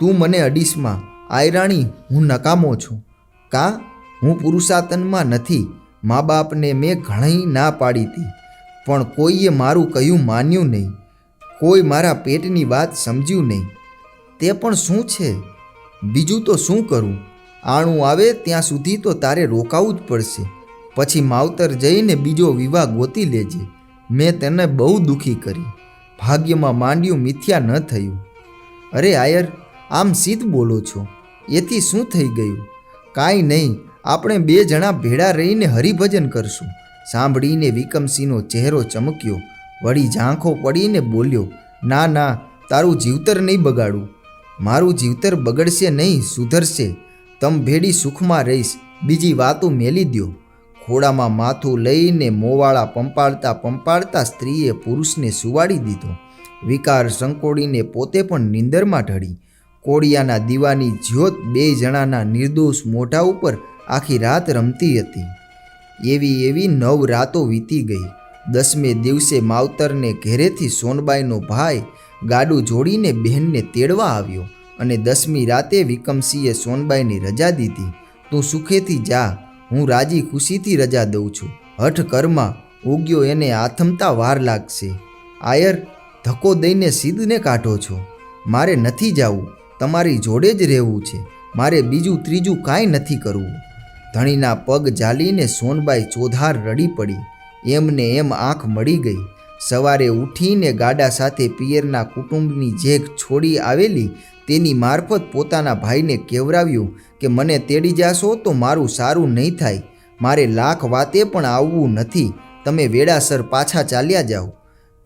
તું મને અડીશમાં, આયરાણી હું નકામો છું. કાં હું પુરુષાતનમાં નથી. મા બાપને મેં ઘણી ના પાડી હતી, પણ કોઈએ મારું કહ્યું માન્યું નહીં. કોઈ મારા પેટની વાત સમજ્યું નહીં. તે પણ શું છે? બીજું તો શું કરું? આણું આવે ત્યાં સુધી તો તારે રોકાવું જ પડશે. પછી માવતર જઈને બીજો વિવાહ ગોતી લેજે. મેં તેને બહુ દુઃખી કરી. ભાગ્યમાં માંડ્યું મિથ્યા ન થયું. અરે આયર, આમ સીધ બોલો છો. એથી શું થઈ ગયું? કાંઈ નહીં, આપણે બે જણા ભેળા રહીને હરિભજન કરશું. સાંભળીને વિકમસિંહનો ચહેરો ચમક્યો. વળી ઝાંખો પડીને બોલ્યો, ના ના, તારું જીવતર નહીં બગાડું. મારું જીવતર બગડશે નહીં, સુધરશે. તમ ભેડી સુખમાં રહીશ. બીજી વાતો મેલી દ્યો. ખોડામાં માથું લઈને મોવાળા પંપાળતા પંપાળતા સ્ત્રીએ પુરુષને સુવાડી દીધો. વિકાર સંકોડીને પોતે પણ નીંદરમાં ઢળી. કોડિયાના દીવાની જ્યોત બે જણાના નિર્દોષ મોઢા ઉપર આખી રાત રમતી હતી. એવી 9 રાતો વીતી ગઈ. 10મે દિવસે માવતરને ઘેરેથી સોનબાઈનો ભાઈ ગાડું જોડીને બહેનને તેડવા આવ્યો અને 10મી રાતે વિકમસિંહે સોનબાઈને રજા દીધી. તું સુખેથી જા, હું રાજી ખુશીથી રજા દઉં છું. હઠ કરમાં ઉગ્યો એને આથમતા વાર લાગશે. આયર, ધક્કો દઈને સિદ્ધને કાઢો છો. મારે નથી જવું, તમારી જોડે જ રહેવું છે. મારે બીજું ત્રીજું કાંઈ નથી કરવું. ધણીના પગ ઝાલીને સોનબાઈ ચોધાર રડી પડી. એમને એમ આંખ મળી ગઈ. સવારે ઉઠીને ગાડા સાથે પિયરના કુટુંબની જે છોડી આવેલી તેની મારફત પોતાના ભાઈને કહેવરાવ્યું કે મને તેડી જાશો તો મારું સારું નહીં થાય. મારે લાખ વાતે પણ આવવું નથી. તમે વેળાસર પાછા ચાલ્યા જાઓ.